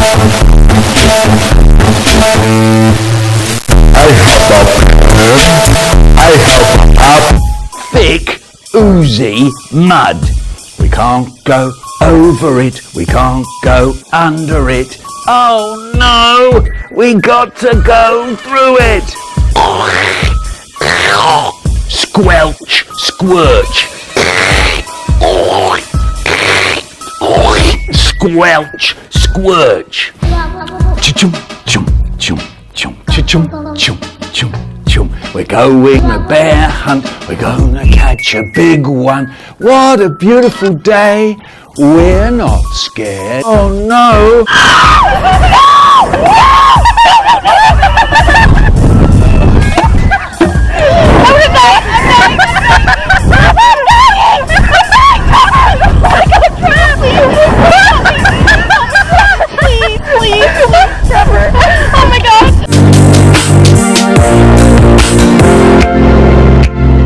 I have a thick, oozy mud. We can't go over it, we can't go under it. Oh no, we got to go through it. Squelch, squirch. Squelch, squirch. Chum, chum, chum, chum, chum, chum, chum, chum. We're going a bear hunt, we're gonna catch a big one. What a beautiful day, we're not scared. Oh no!